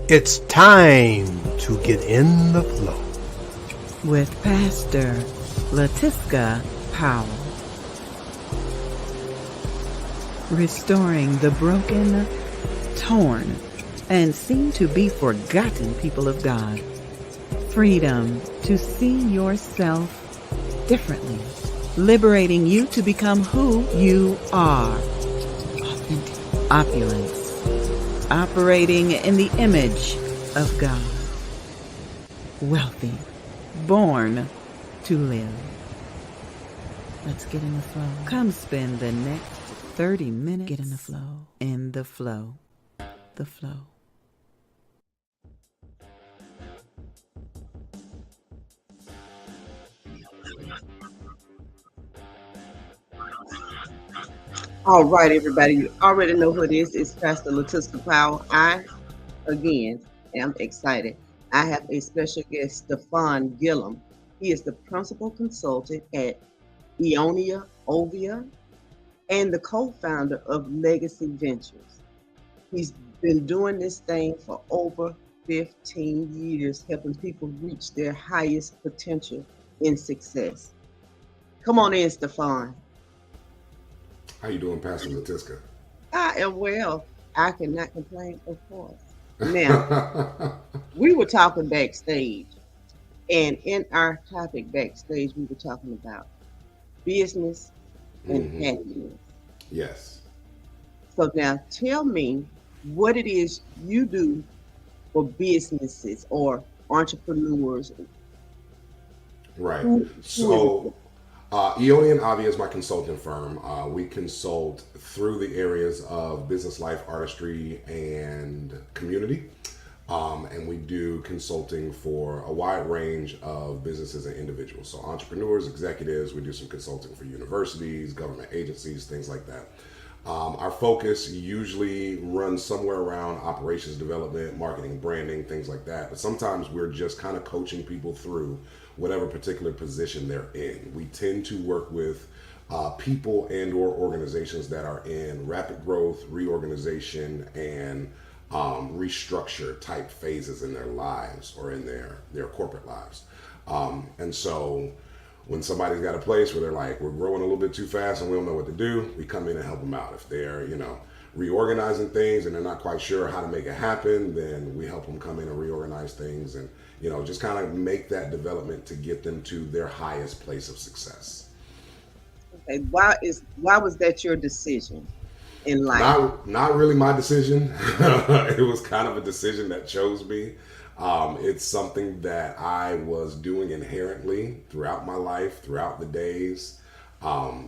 It's time to get in the flow with Pastor Latiska Powell. Restoring the broken, torn, and seem to be forgotten people of God. Freedom to see yourself differently. Liberating you to become who you are. Authentic. Opulence. Operating in the image of God. Wealthy. Born to live. Let's get in the flow. Come spend the next 30 minutes. Get in the flow. In the flow. The flow. All right, everybody. You already know who it is. It's Pastor Latiska Powell. I, again, am excited. I have a special guest, Stefan Gilliam. He is the principal consultant at Ionia Ovia and the co-founder of Legacy Ventures. He's been doing this thing for over 15 years, helping people reach their highest potential in success. Come on in, Stefan. How you doing, Pastor Latiska? I am well. I cannot complain, of course. Now, we were talking backstage, and in our topic backstage, we were talking about business and happiness. Yes. So now tell me what it is you do for businesses or entrepreneurs. Right. So Eolian Avi is my consulting firm. We consult through the areas of business life, artistry, and community. And we do consulting for a wide range of businesses and individuals. So entrepreneurs, executives, we do some consulting for universities, government agencies, things like that. Our focus usually runs somewhere around operations development, marketing, branding, things like that. But sometimes we're just kind of coaching people through whatever particular position they're in. We tend to work with people and or organizations that are in rapid growth, reorganization, and restructure type phases in their lives or in their corporate lives. And so when somebody's got a place where they're like, we're growing a little bit too fast and we don't know what to do, we come in and help them out. If they're, reorganizing things and they're not quite sure how to make it happen, then we help them come in and reorganize things and, just kind of make that development to get them to their highest place of success. Okay, why was that your decision in life? Not really my decision. It was kind of a decision that chose me. It's something that I was doing inherently throughout my life, throughout the days.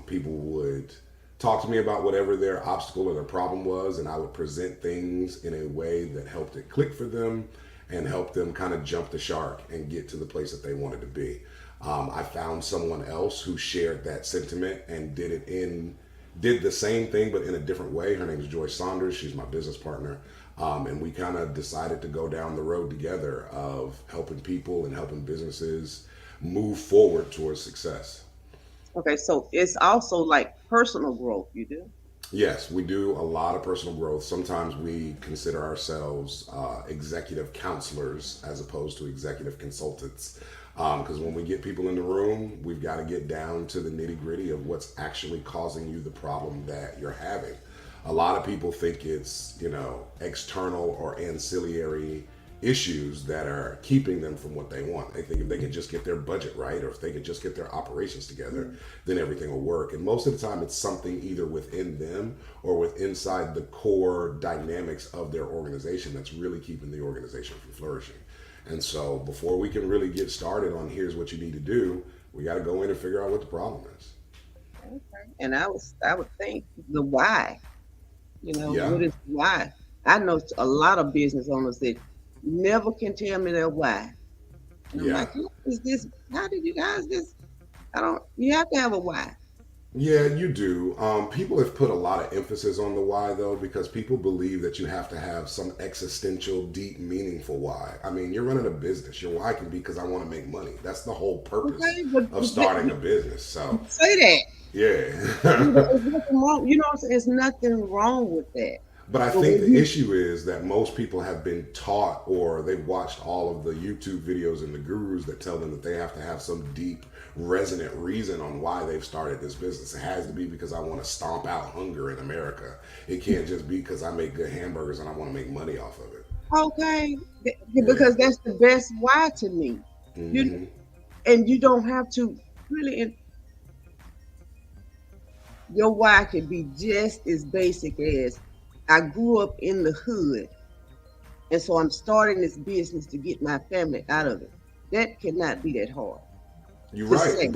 People would talk to me about whatever their obstacle or their problem was, and I would present things in a way that helped it click for them and help them kind of jump the shark and get to the place that they wanted to be. I found someone else who shared that sentiment and did the same thing but in a different way. Her name is Joyce Saunders. She's my business partner. And we kind of decided to go down the road together of helping people and helping businesses move forward towards success. Okay, so it's also like personal growth you do? Yes, we do a lot of personal growth. Sometimes we consider ourselves executive counselors as opposed to executive consultants. Because when we get people in the room, we've got to get down to the nitty gritty of what's actually causing you the problem that you're having. A lot of people think it's, external or ancillary issues that are keeping them from what they want. They think if they can just get their budget right or if they can just get their operations together, then everything will work. And most of the time it's something either within them or inside the core dynamics of their organization that's really keeping the organization from flourishing. And so before we can really get started on here's what you need to do, we got to go in and figure out what the problem is. Okay. And I would think the why. Yeah. What is why? I know a lot of business owners that never can tell me their why. And I'm like, what is this? How did you guys this? You have to have a why. Yeah, you do. People have put a lot of emphasis on the why, though, because people believe that you have to have some existential, deep, meaningful why. I mean, you're running a business. Your why can be because I want to make money. That's the whole purpose of starting a business. So say that. Yeah. There's nothing wrong. You know what I'm saying? There's nothing wrong with that. But I But think when the you, issue is that most people have been taught or they've watched all of the YouTube videos and the gurus that tell them that they have to have some deep, resonant reason on why they've started this business. It has to be because I want to stomp out hunger in America. It can't just be because I make good hamburgers and I want to make money off of it. okay, Yeah. because that's the best why to me. You Hmm. and you don't have to really. Your why can be just as basic as I grew up in the hood, and so I'm starting this business to get my family out of it. That cannot be that hard You're to right, say.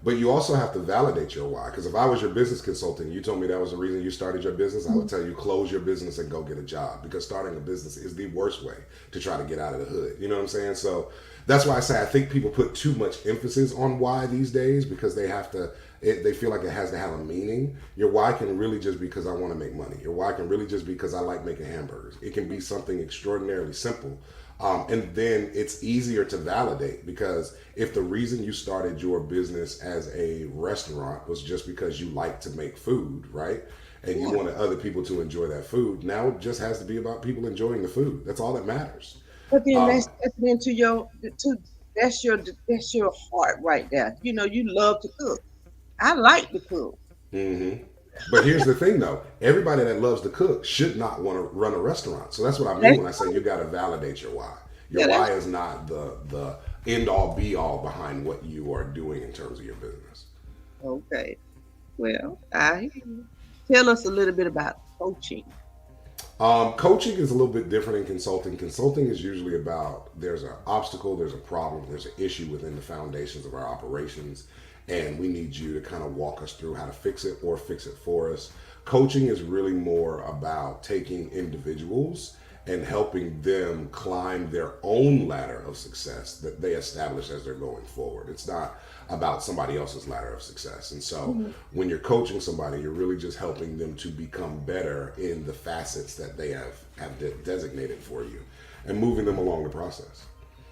but you also have to validate your why. Because if I was your business consultant, you told me that was the reason you started your business, I would tell you close your business and go get a job. Because starting a business is the worst way to try to get out of the hood. You know what I'm saying? So that's why I say I think people put too much emphasis on why these days because they have to. They feel like it has to have a meaning. Your why can really just be because I want to make money. Your why can really just be because I like making hamburgers. It can be something extraordinarily simple. And then it's easier to validate because if the reason you started your business as a restaurant was just because you like to make food, right? And you Yeah, wanted other people to enjoy that food, now it just has to be about people enjoying the food. That's all that matters. but then Um, that's stepping into your to that's your heart right there. You know, you love to cook. I like to cook. hmm But here's the thing, though: everybody that loves to cook should not want to run a restaurant. So that's what I mean That's when I say you got to validate your why. Your yeah, why that's is not the end all be all behind what you are doing in terms of your business. okay. Well, I hear you. Tell us a little bit about coaching. Coaching is a little bit different in consulting. Consulting is usually about there's an obstacle, there's a problem, there's an issue within the foundations of our operations, and we need you to kind of walk us through how to fix it or fix it for us. Coaching is really more about taking individuals and helping them climb their own ladder of success that they establish as they're going forward. It's not about somebody else's ladder of success. And so Mhm. when you're coaching somebody, you're really just helping them to become better in the facets that they have designated for you and moving them along the process.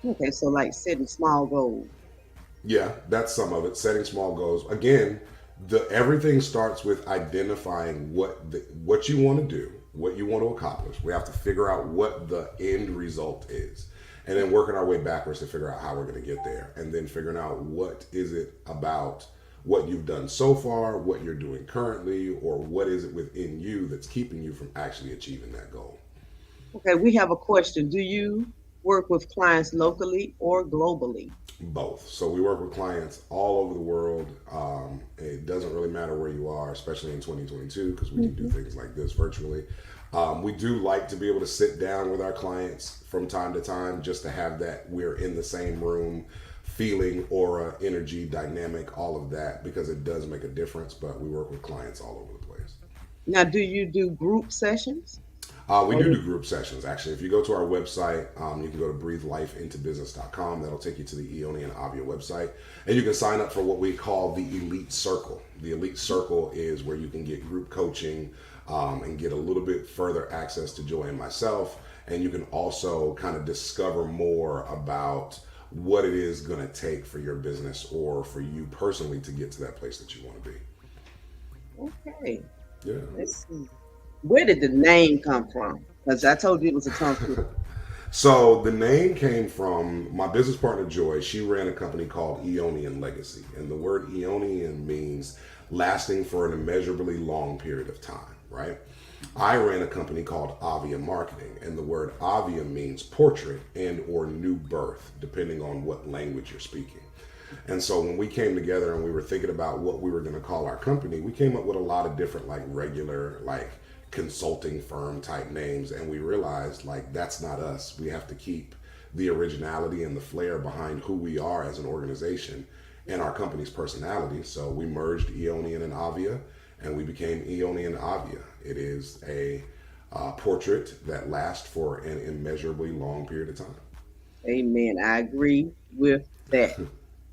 Okay, so like setting small goals. Yeah, that's some of it. Setting small goals. Again, the everything starts with identifying what you want to do, what you want to accomplish. We have to figure out what the end result is, and then working our way backwards to figure out how we're going to get there, and then figuring out what is it about what you've done so far, what you're doing currently, or what is it within you that's keeping you from actually achieving that goal. Okay, we have a question. Do you work with clients locally or globally? Both. So we work with clients all over the world. It doesn't really matter where you are, especially in 2022, because we can do Hmm. things like this virtually. We do like to be able to sit down with our clients from time to time just to have that we're in the same room, feeling, aura, energy, dynamic, all of that, because it does make a difference. But we work with clients all over the place. Now, do you do group sessions? We Or do do, group sessions, actually. If you go to our website, you can go to breathelifeintobusiness.com. That'll take you to the Eoni and Avia website. And you can sign up for what we call the Elite Circle. The Elite Circle is where you can get group coaching and get a little bit further access to Joy and myself. And you can also kind of discover more about what it is going to take for your business or for you personally to get to that place that you want to be. okay, Yeah. let's see. Where did the name come from? Because I told you it was a tongue twister. So the name came from my business partner Joy. She ran a company called Eonian Legacy, and the word Eonian means lasting for an immeasurably long period of time. Right? I ran a company called Avia Marketing, and the word Avia means portrait and or new birth, depending on what language you're speaking. And so when we came together and we were thinking about what we were going to call our company, we came up with a lot of different like regular like consulting firm type names, and we realized like that's not us. We have to keep the originality and the flair behind who we are as an organization and our company's personality. So we merged Eonian and Avia, and we became Eonian Avia. It is a portrait that lasts for an immeasurably long period of time. Amen. I agree with that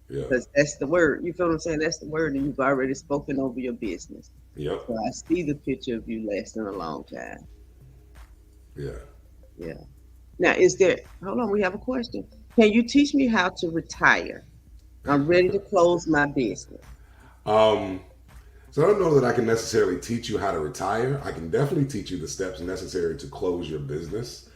Yeah. because that's the word. You feel what I'm saying? That's the word, and you've already spoken over your business. Yep. So I see the picture of you lasting a long time. Yeah. Yeah. Now, is there, hold on, we have a question. Can you teach me how to retire? I'm ready to close my business. Um, So I don't know that I can necessarily teach you how to retire. I can definitely teach you the steps necessary to close your business.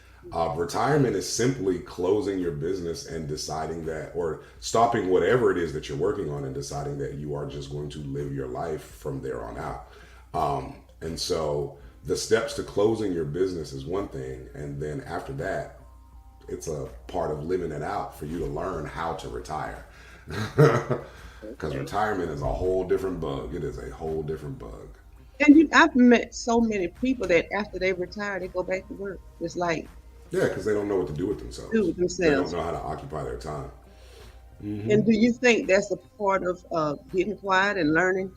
Retirement is simply closing your business and deciding that, or stopping whatever it is that you're working on and deciding that you are just going to live your life from there on out. And so the steps to closing your business is one thing. And then after that, it's a part of living it out for you to learn how to retire. Because Okay. retirement is a whole different bug. It is a whole different bug. And I've met so many people that after they retire, they go back to work. It's like Yeah, because they don't know what to do with do themselves. it They don't themselves. know how to occupy their time. Hmm. And do you think that's a part of getting quiet and learning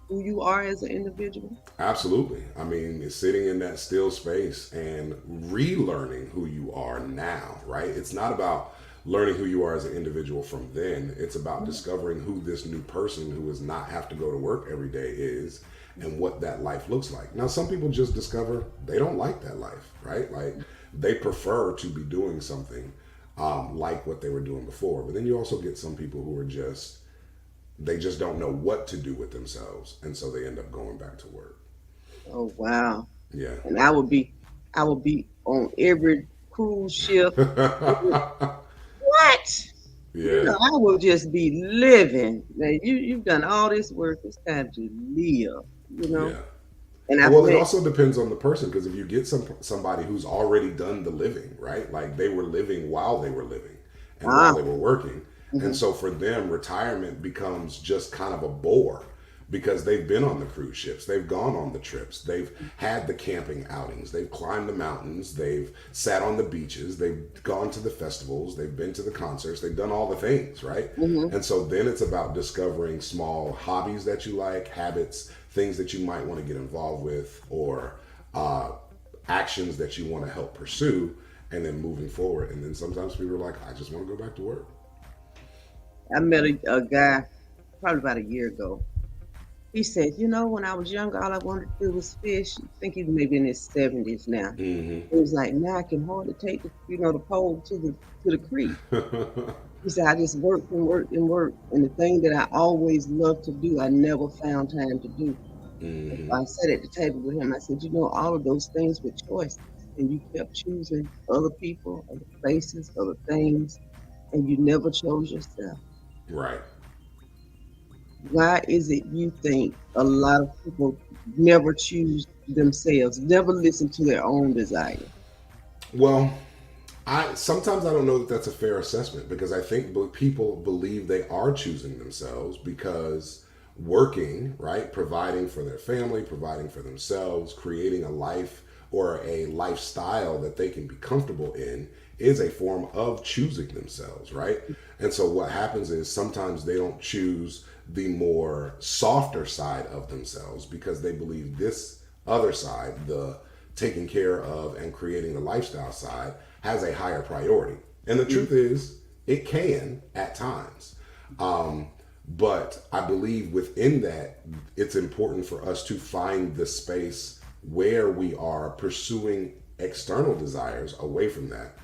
who you are as an individual? Absolutely. I mean, it's sitting in that still space and relearning who you are now, right? It's not about learning who you are as an individual from then. It's about discovering who this new person who does not have to go to work every day is and what that life looks like. Now, some people just discover they don't like that life, right? Like they prefer to be doing something like what they were doing before. But then you also get some people who are just, they just don't know what to do with themselves. And so they end up going back to work. Oh wow! Yeah. And I would be on every cruise ship. What? You Yeah. know, I will just be living. Now, you've done all this work. It's time to live. You know, Yeah. and I've Well, it met. also depends on the person because if you get somebody who's already done the living, right? Like they were living while they were living and while Ah, they were working. And mhm. so for them, retirement becomes just kind of a bore because they've been on the cruise ships, they've gone on the trips, they've had the camping outings, they've climbed the mountains, they've sat on the beaches, they've gone to the festivals, they've been to the concerts, they've done all the things, right? Mhm. And so then it's about discovering small hobbies that you like, habits, things that you might want to get involved with, or uh, actions that you want to help pursue, and then moving forward. And then sometimes people are like, I just want to go back to work. I met a guy probably about a year ago. He said, you know, when I was younger, all I wanted to do was fish. I think he's maybe in his 70s now. Hmm. He was like, now I can hardly take the pole to the creek. He said, I just worked and worked and worked. And the thing that I always loved to do, I never found time to do. And Hmm. so I sat at the table with him. I said, you know, all of those things were choices. And you kept choosing other people, other places, other things, and you never chose yourself. Right. Why is it you think a lot of people never choose themselves, never listen to their own desire? Well, I don't know that that's a fair assessment because I think people believe they are choosing themselves because working, right, providing for their family, providing for themselves, creating a life or a lifestyle that they can be comfortable in is a form of choosing themselves, right? And so what happens is sometimes they don't choose the more softer side of themselves because they believe this other side, the taking care of and creating the lifestyle side, has a higher priority. And the truth is, it can at times. Um, but I believe within that, it's important for us to find the space where we are pursuing external desires away from that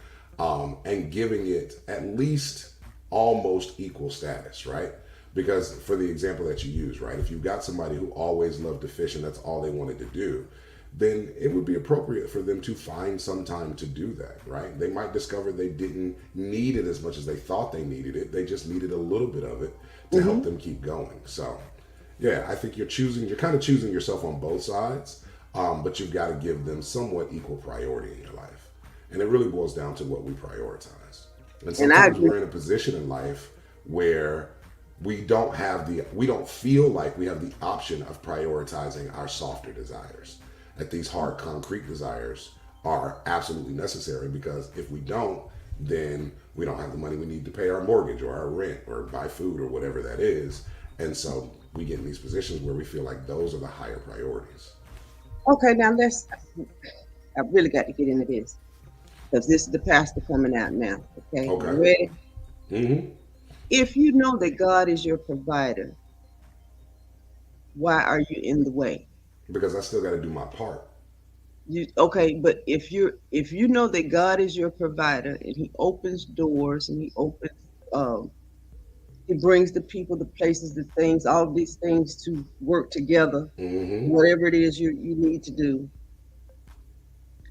and giving it at least almost equal status, right? Because for the example that you use, right, if you've got somebody who always loved to fish and that's all they wanted to do, then it would be appropriate for them to find some time to do that, right? They might discover they didn't need it as much as they thought they needed it. They just needed a little bit of it to help Hmm. them keep going. So, yeah, I think you're kind of choosing yourself on both sides, but you've got to give them somewhat equal priority in your life. And it really boils down to what we prioritize. And And I sometimes agree. we're in a position in life where we don't feel like we have the option of prioritizing our softer desires. That these hard concrete desires are absolutely necessary because if we don't, then we don't have the money we need to pay our mortgage or our rent or buy food or whatever that is. And so we get in these positions where we feel like those are the higher priorities. Okay, now I really got to get into this because this is the pastor coming out now. Okay, Okay. you ready? Hmm. If you know that God is your provider, why are you in the way? Because I still got to do my part. Okay, but if you know that God is your provider and He opens doors and um, He brings the people, the places, the things, all these things to work together. Mm-hmm. Whatever it is you need to do.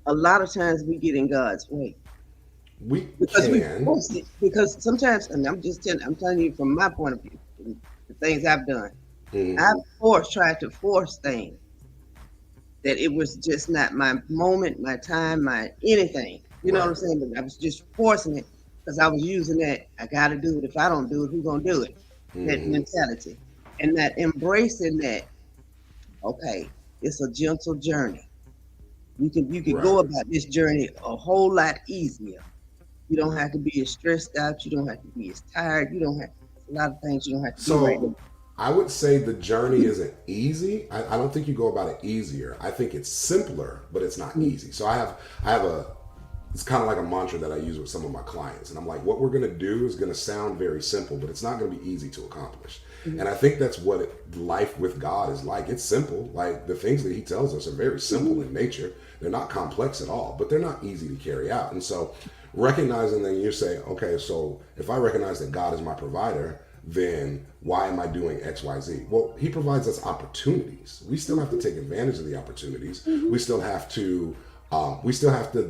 A lot of times we get in God's way We because we can. force it. Because sometimes, and I'm telling you from my point of view, the things I've done, Mm-hmm. I've tried to force things that it was just not my moment, my time, my anything. You know what Right. I'm saying? But I was just forcing it because I was using that. I got to do it. If I don't do it, who's gonna do it? That Mm-hmm. mentality, and that embracing that. Okay, it's a gentle journey. You can Right. go about this journey a whole lot easier. You don't have to be as stressed out. You don't have to be as tired. You don't have a lot of things you don't have to do right So now. I would say the journey isn't easy. I don't think you go about it easier. I think it's simpler, but it's not Mm. easy. So I have a it's kind of like a mantra that I use with some of my clients. And I'm like, what we're going to do is going to sound very simple, but it's not going to be easy to accomplish. Mhm. And I think that's what life with God is like. It's simple. Like the things that he tells us are very simple in nature. They're not complex at all, but they're not easy to carry out. And so recognizing that you say, okay, so if I recognize that God is my provider, then why am I doing X, Y, Z? Well, he provides us opportunities. We still have to take advantage of the opportunities. Mhm. We still have to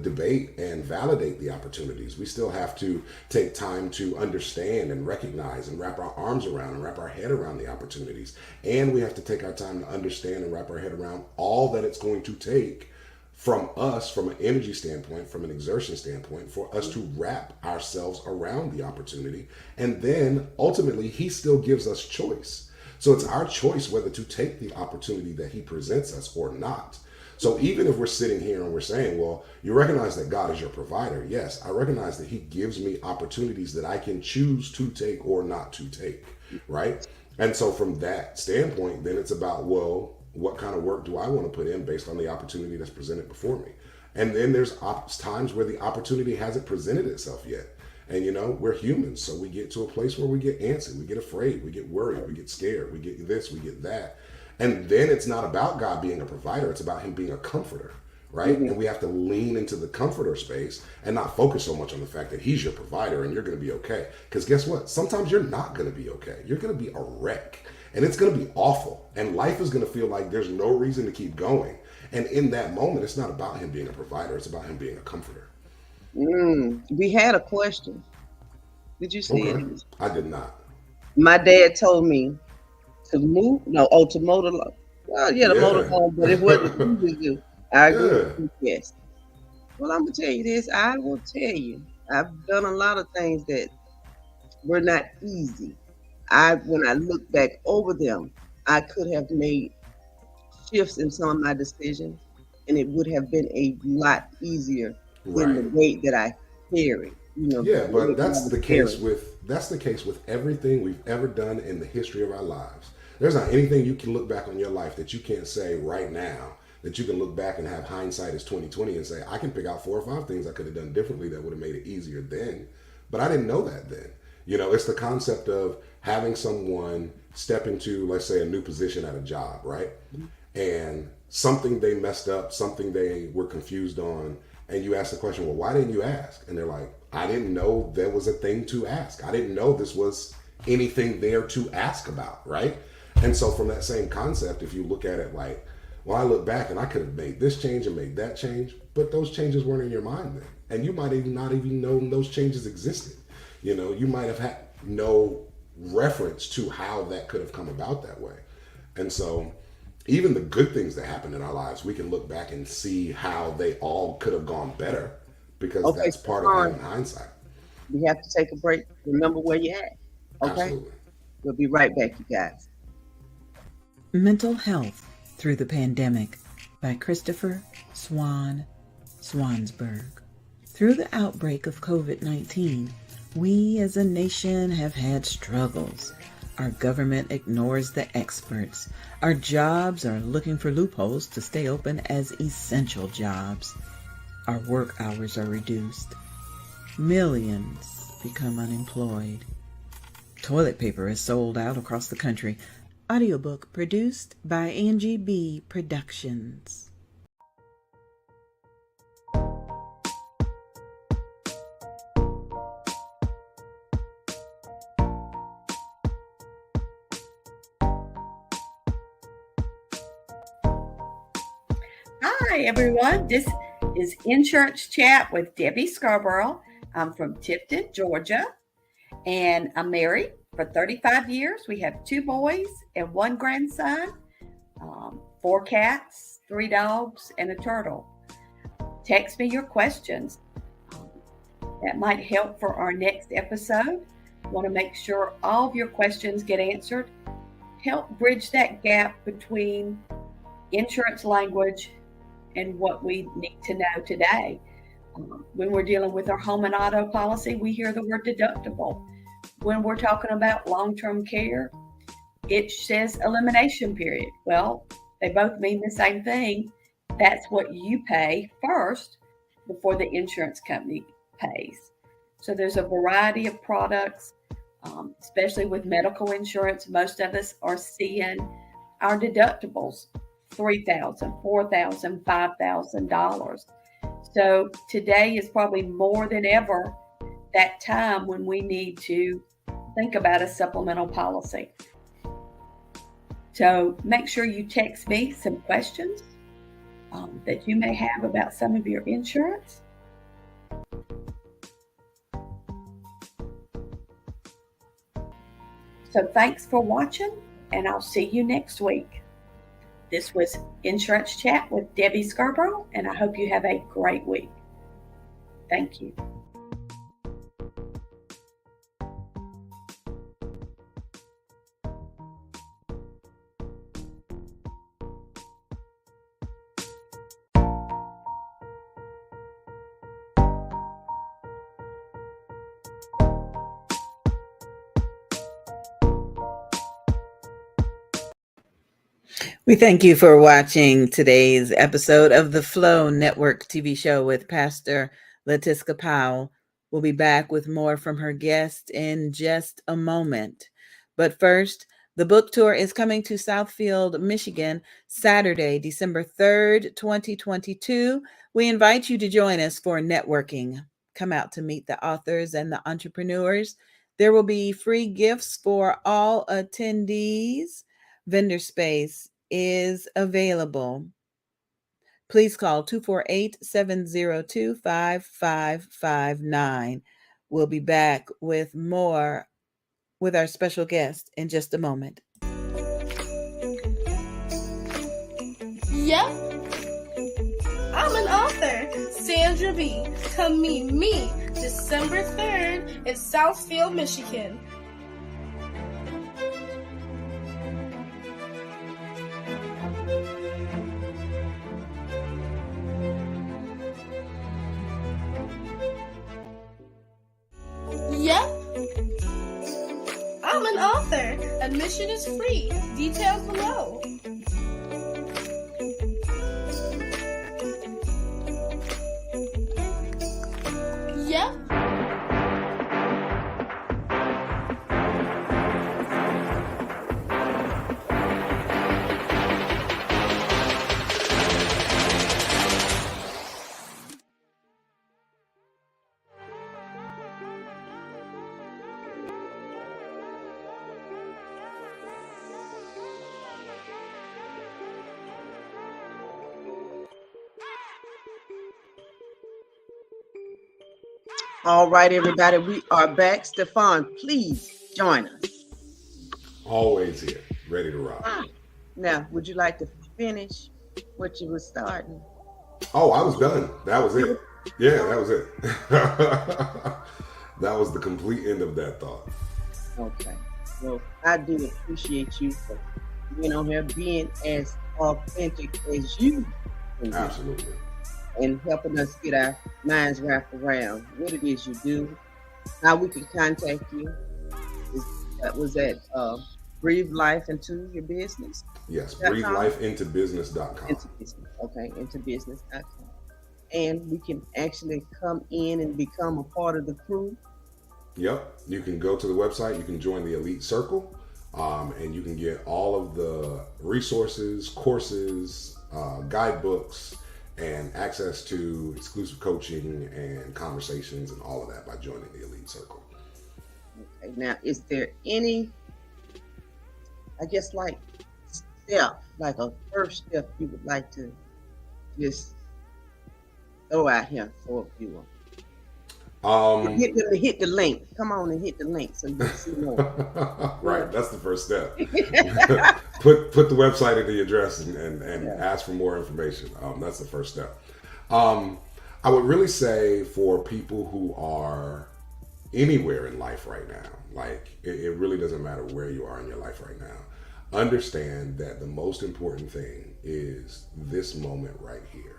debate and validate the opportunities. We still have to take time to understand and recognize and wrap our arms around and wrap our head around the opportunities. And we have to take our time to understand and wrap our head around all that it's going to take from us, from an energy standpoint, from an exertion standpoint, for us to wrap ourselves around the opportunity. And then ultimately, he still gives us choice. So it's our choice whether to take the opportunity that he presents us or not. So even if we're sitting here and we're saying, well, you recognize that God is your provider. Yes, I recognize that he gives me opportunities that I can choose to take or not to take, right? And so from that standpoint, then it's about, well, what kind of work do I want to put in based on the opportunity that's presented before me? And then there's times where the opportunity hasn't presented itself yet. And we're humans, so we get to a place where we get antsy, we get afraid, we get worried, we get scared, we get this, we get that. And then it's not about God being a provider, it's about him being a comforter, right? Mhm. And we have to lean into the comforter space and not focus so much on the fact that he's your provider and you're going to be okay. Because guess what? Sometimes you're not going to be okay. You're going to be a wreck and it's going to be awful. And life is going to feel like there's no reason to keep going. And in that moment, it's not about him being a provider, it's about him being a comforter. We had a question. Did you see Okay. it? I did not. My dad told me to move. No, to mow the lawn. Well, yeah, to mow the Yeah. lawn, but it wasn't easy to do. I agree with Yeah. you. Yes. Well, I'm gonna tell you this. I will tell you. I've done a lot of things that were not easy. When I look back over them, I could have made shifts in some of my decisions, and it would have been a lot easier than Right. the weight that I carry. Yeah, The but weight that I that's was the case carrying. with everything we've ever done in the history of our lives. There's not anything you can look back on your life that you can't say right now that you can look back and have hindsight as 2020 and say I can pick out 4 or 5 things I could have done differently that would have made it easier then, but I didn't know that then. It's the concept of having someone step into, let's say, a new position at a job, right? And something they messed up, something they were confused on, and you ask the question, well, why didn't you ask? And they're like, I didn't know there was a thing to ask. I didn't know this was anything there to ask about, right? And so from that same concept, if you look at it like, well, I look back and I could have made this change and made that change, but those changes weren't in your mind then. And you might even not even know those changes existed. You might have had no reference to how that could have come about that way. And so even the good things that happen in our lives, we can look back and see how they all could have gone better because Okay, that's part of Stefan, having hindsight. we have to take a break. Remember where you're at. Okay? Absolutely. We'll be right back, you guys. Mental Health Through the Pandemic by Christopher Swansberg. Through the outbreak of COVID-19, we as a nation have had struggles. Our government ignores the experts. Our jobs are looking for loopholes to stay open as essential jobs. Our work hours are reduced. Millions become unemployed. Toilet paper is sold out across the country. Audiobook produced by Angie B. Productions. Hi, everyone. This is Insurance Chat with Debbie Scarborough. I'm from Tifton, Georgia, and I'm married for 35 years. We have 2 boys and 1 grandson, 4 cats, 3 dogs, and a turtle. Text me your questions. That might help for our next episode. Want to make sure all of your questions get answered. Help bridge that gap between insurance language and what we need to know today. When we're dealing with our home and auto policy, we hear the word deductible. When we're talking about long-term care, it says elimination period. Well, they both mean the same thing. That's what you pay first before the insurance company pays. So there's a variety of products, especially with medical insurance. Most of us are seeing our deductibles $3,000, $4,000, $5,000. So today is probably more than ever that time when we need to think about a supplemental policy. So make sure you text me some questions that you may have about some of your insurance. So thanks for watching, and I'll see you next week. This was Insurance Chat with Debbie Scarborough, and I hope you have a great week. Thank you. We thank you for watching today's episode of the Flow Network TV show with Pastor Latiska Powell. We'll be back with more from her guest in just a moment. But first, the book tour is coming to Southfield, Michigan, Saturday, December 3rd, 2022. We invite you to join us for networking. Come out to meet the authors and the entrepreneurs. There will be free gifts for all attendees. Vendor space is available. Please call 248-702-5559. We'll be back with more with our special guest in just a moment. Yep, I'm an author, Sandra B. Come meet me December 3rd in Southfield, Michigan. Yep, I'm an author. Admission is free. Details below. Yep. All right, everybody, we are back. Stefan, please join us. Always here, ready to rock. Now, would you like to finish what you were starting? Oh, I was done. That was it. Yeah, that was it. That was the complete end of that thought. Okay. Well, I do appreciate you for being on here, being as authentic as you can be, Absolutely. and helping us get our minds wrapped around what it is you do, how we can contact you. That was at Breathe Life Into Your Business. Yes, breathelifeintobusiness.com. Into business. Okay, intobusiness.com. And we can actually come in and become a part of the crew. Yep, you can go to the website, you can join the Elite Circle, and you can get all of the resources, courses, guidebooks, and access to exclusive coaching and conversations and all of that by joining the Elite Circle. Okay, now is there any, I guess, like step, like a first step you would like to just throw out here for a few. Um, Hit the link. Come on and hit the link so you can see more. right, that's the first step. put the website in the address and ask for more information. That's the first step. I would really say for people who are anywhere in life right now, like it really doesn't matter where you are in your life right now, understand that the most important thing is this moment right here.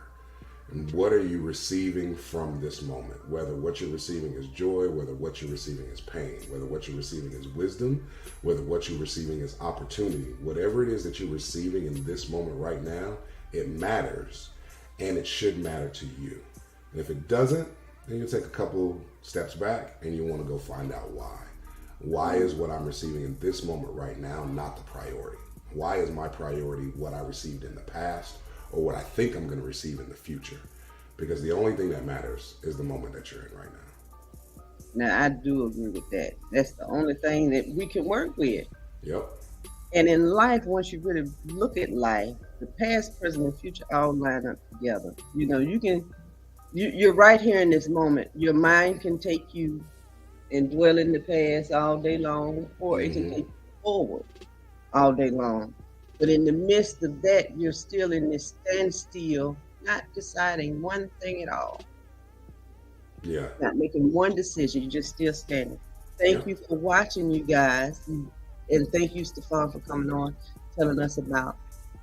And what are you receiving from this moment? Whether what you're receiving is joy, whether what you're receiving is pain, whether what you're receiving is wisdom, whether what you're receiving is opportunity, whatever it is that you're receiving in this moment right now, it matters, and it should matter to you. And if it doesn't, then you take a couple steps back and you want to go find out why. Why is what I'm receiving in this moment right now not the priority? Why is my priority what I received in the past or what I think I'm going to receive in the future? Because the only thing that matters is the moment that you're in right now. Now, I do agree with that. That's the only thing that we can work with. Yep. And in life, once you really look at life, the past, present, and future all line up together. You know, you're right here in this moment. Your mind can take you and dwell in the past all day long, or it can take you forward all day long. But in the midst of that, you're still in this standstill, not deciding one thing at all. Yeah. Not making one decision. You're just still standing. Thank you for watching, you guys. And thank you, Stefan, for coming on, telling us about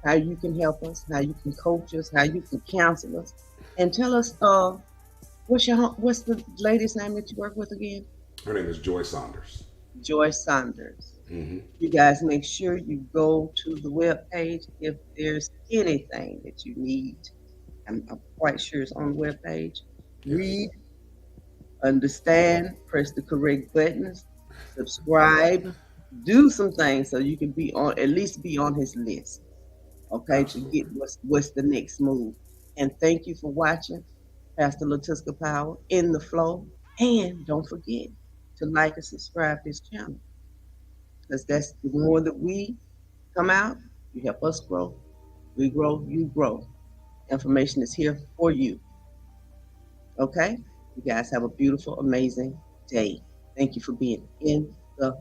how you can help us, how you can coach us, how you can counsel us. And tell us, what's the lady's name that you work with again? Her name is Joy Saunders. Joy Saunders. Mm-hmm. You guys make sure you go to the webpage if there's anything that you need. I'm quite sure it's on the webpage. Yes. Read, understand, press the correct buttons, subscribe, do some things so you can at least be on his list. Okay, absolutely. To get what's the next move. And thank you for watching Pastor Latiska Powell in the flow. And don't forget to like and subscribe to this channel. Because that's the more that we come out, you help us grow. We grow, you grow. Information is here for you. Okay? You guys have a beautiful, amazing day. Thank you for being in the